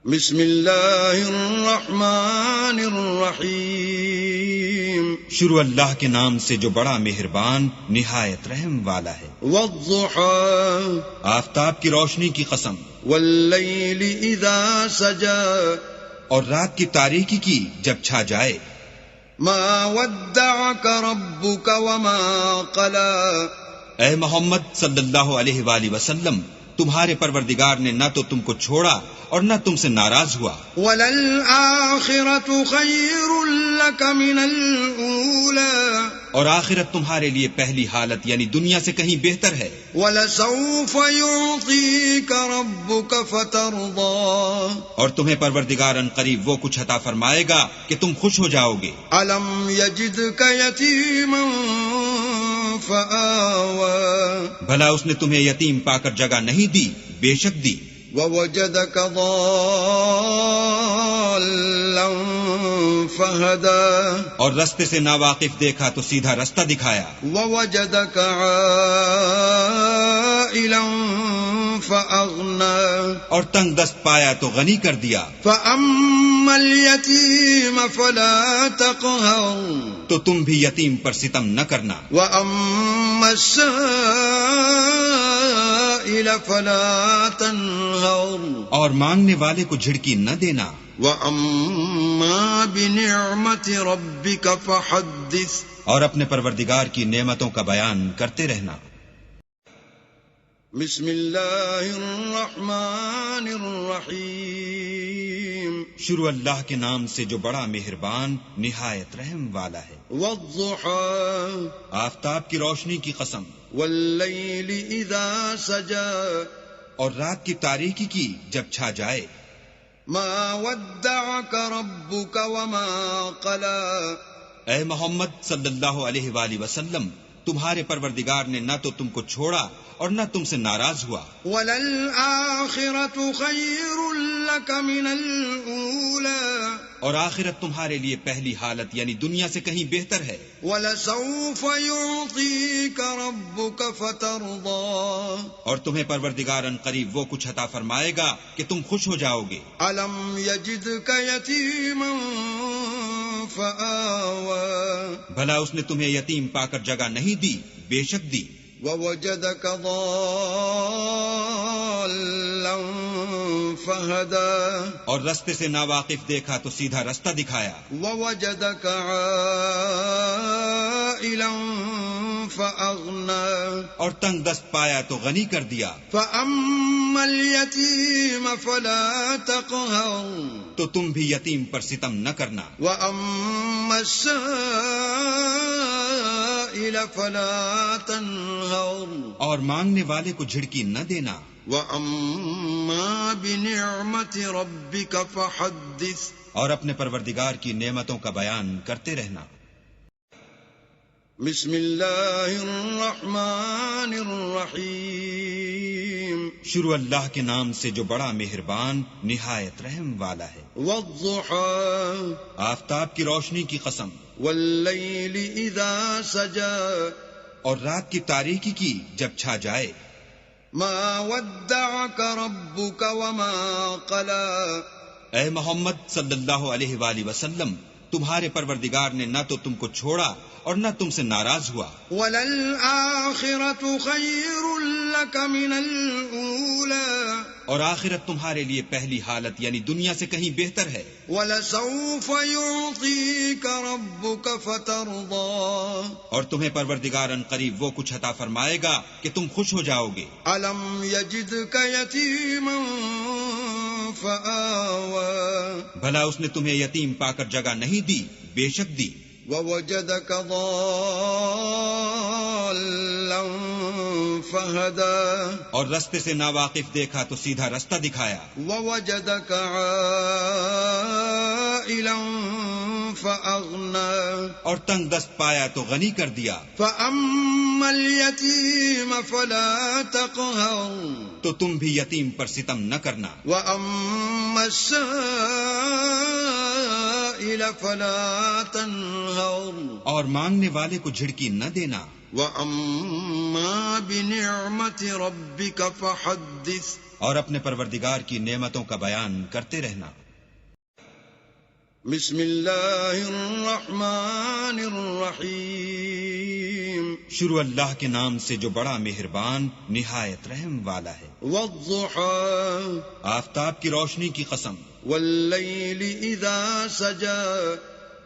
بسم اللہ الرحمن الرحیم شروع اللہ کے نام سے جو بڑا مہربان نہایت رحم والا ہے۔ والضحى آفتاب کی روشنی کی قسم، واللیل اذا سجا اور رات کی تاریکی کی جب چھا جائے۔ ما ودعك ربك وما قلى اے محمد صلی اللہ علیہ وآلہ وسلم، تمہارے پروردگار نے نہ تو تم کو چھوڑا اور نہ تم سے ناراض ہوا۔ وَلَلْآخِرَةُ خَيْرٌ لَكَ مِنَ الْأُولَى اور آخرت تمہارے لیے پہلی حالت یعنی دنیا سے کہیں بہتر ہے۔ وَلَسَوْفَ يُعْطِيكَ رَبُّكَ فَتَرْضَى اور تمہیں پروردگار ان قریب وہ کچھ عطا فرمائے گا کہ تم خوش ہو جاؤ گے۔ أَلَمْ يَجِدْكَ يَتِيمًا فَآوَى بھلا اس نے تمہیں یتیم پا کر جگہ نہیں دی؟ بے شک دی۔ وَوَجَدَكَ ضَالًّا فَهَدَى اور رستے سے ناواقف دیکھا تو سیدھا رستہ دکھایا۔ وَوَجَدَكَ عَائِلًا فَأَغْنَى اور تنگ دست پایا تو غنی کر دیا۔ فَأَمَّا الْيَتِيمَ فَلَا تَقْهَرْ تو تم بھی یتیم پر ستم نہ کرنا۔ وَأَمَّا السَّائِلَ فَلَا تَنْهَرْ اور مانگنے والے کو جھڑکی نہ دینا۔ وَأَمَّا بِنِعْمَةِ رَبِّكَ فَحَدِّثْ اور اپنے پروردگار کی نعمتوں کا بیان کرتے رہنا۔ بسم اللہ الرحمن الرحیم شروع اللہ کے نام سے جو بڑا مہربان نہایت رحم والا ہے۔ والضحى آفتاب کی روشنی کی قسم، واللیل اذا سجا اور رات کی تاریکی کی جب چھا جائے۔ ما ودعك ربك وما قلى اے محمد صلی اللہ علیہ وآلہ وسلم، تمہارے پروردگار نے نہ تو تم کو چھوڑا اور نہ تم سے ناراض ہوا۔ وَلَلْآخِرَةُ خَيْرٌ لَكَ مِنَ الْأُولَى اور آخرت تمہارے لیے پہلی حالت یعنی دنیا سے کہیں بہتر ہے۔ وَلَسَوْفَ يُعْطِيكَ رَبُّكَ فَتَرْضَى اور تمہیں پروردگار ان قریب وہ کچھ عطا فرمائے گا کہ تم خوش ہو جاؤ گے۔ أَلَمْ يَجِدْكَ يَتِيمًا فَآوَى بھلا اس نے تمہیں یتیم پا کر جگہ نہیں دی؟ بے شک دی۔ وَوَجَدَكَ ضَالًّا فَهَدَى اور رستے سے ناواقف دیکھا تو سیدھا رستہ دکھایا۔ وَوَجَدَكَ عَائِلًا فَأَغْنَى اور تنگ دست پایا تو غنی کر دیا۔ فَأَمَّا الْيَتِيمَ فَلَا تَقْهَرْ تو تم بھی یتیم پر ستم نہ کرنا۔ وَأَمَّا السَّائِلَ فَلَا تَنْهَرْ اور مانگنے والے کو جھڑکی نہ دینا۔ وَأَمَّا بِنِعْمَةِ رَبِّكَ فَحَدِّثْ اور اپنے پروردگار کی نعمتوں کا بیان کرتے رہنا۔ بسم اللہ الرحمن الرحیم شروع اللہ کے نام سے جو بڑا مہربان نہایت رحم والا ہے۔ والضحى آفتاب کی روشنی کی قسم، واللیل اذا سجا اور رات کی تاریکی کی جب چھا جائے۔ ما ودعك ربك وما قلى اے محمد صلی اللہ علیہ وآلہ وسلم، تمہارے پروردگار نے نہ تو تم کو چھوڑا اور نہ تم سے ناراض ہوا۔ وَلَلْآخِرَةُ خَيْرٌ لَكَ مِنَ الْأُولَى اور آخرت تمہارے لیے پہلی حالت یعنی دنیا سے کہیں بہتر ہے۔ وَلَسَوْفَ يُعْطِيكَ رَبُّكَ فَتَرْضَى اور تمہیں پروردگار ان قریب وہ کچھ عطا فرمائے گا کہ تم خوش ہو جاؤ گے۔ أَلَمْ يَجِدْكَ يَتِيمًا فَآوَى بھلا اس نے تمہیں یتیم پا کر جگہ نہیں دی؟ بے شک دی۔ وَوَجَدَكَ ضَالًّا فَهَدَى اور رستے سے ناواقف دیکھا تو سیدھا رستہ دکھایا۔ وَوَجَدَكَ عَائِلًا فَأَغْنَى اور تنگ دست پایا تو غنی کر دیا۔ فَأَمَّا الْيَتِيمَ فَلَا تَقْهَرْ تو تم بھی یتیم پر ستم نہ کرنا۔ وَأَمَّا السَّائِلَ السائل فلا تنهر اور مانگنے والے کو جھڑکی نہ دینا. وأما بنعمت ربك فحدث اور اپنے پروردگار کی نعمتوں کا بیان کرتے رہنا. بسم اللہ الرحمن الرحیم. شروع اللہ کے نام سے جو بڑا مہربان نہایت رحم والا ہے. والضحى آفتاب کی روشنی کی قسم. واللیل اذا سجى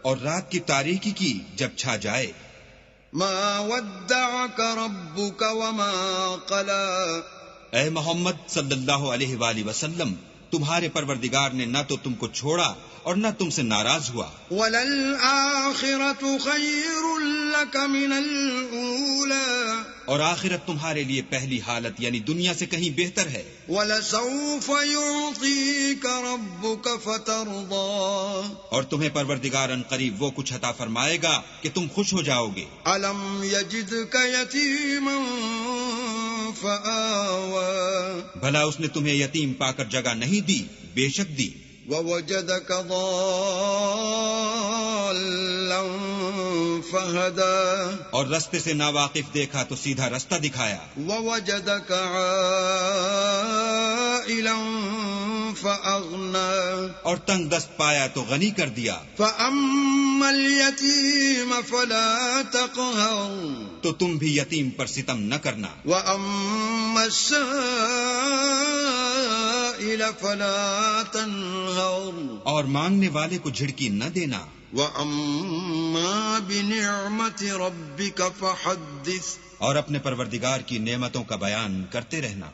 اور رات کی تاریکی کی جب چھا جائے. ما ودعك ربك وما قلى اے محمد صلی اللہ علیہ وآلہ وسلم، تمہارے پروردگار نے نہ تو تم کو چھوڑا اور نہ تم سے ناراض ہوا. وَلَلْآخِرَةُ خَيْرٌ لَكَ مِنَ الْأُولَى اور آخرت تمہارے لیے پہلی حالت یعنی دنیا سے کہیں بہتر ہے. وَلَسَوْفَ يُعْطِيكَ رَبُّكَ فَتَرْضَى اور تمہیں پروردگار ان قریب وہ کچھ عطا فرمائے گا کہ تم خوش ہو جاؤ گے. أَلَمْ يَجِدْكَ يَتِيمًا فَآوَى بھلا اس نے تمہیں یتیم پا کر جگہ نہیں دی؟ بے شک دی. وَوَجَدَكَ ضَالًّا فَهَدَى اور رستے سے ناواقف دیکھا تو سیدھا رستہ دکھایا. وَوَجَدَكَ عَائِلًا فَأَغْنَى اور تنگ دست پایا تو غنی کر دیا. فَأَمَّا الْيَتِيمَ فَلَا تَقْهَرْ تو تم بھی یتیم پر ستم نہ کرنا. وَأَمَّا السَّائِلَ فَلَا تَنْهَرْ اور مانگنے والے کو جھڑکی نہ دینا. وَأَمَّا بِنِعْمَةِ رَبِّكَ فَحَدِّثْ اور اپنے پروردگار کی نعمتوں کا بیان کرتے رہنا.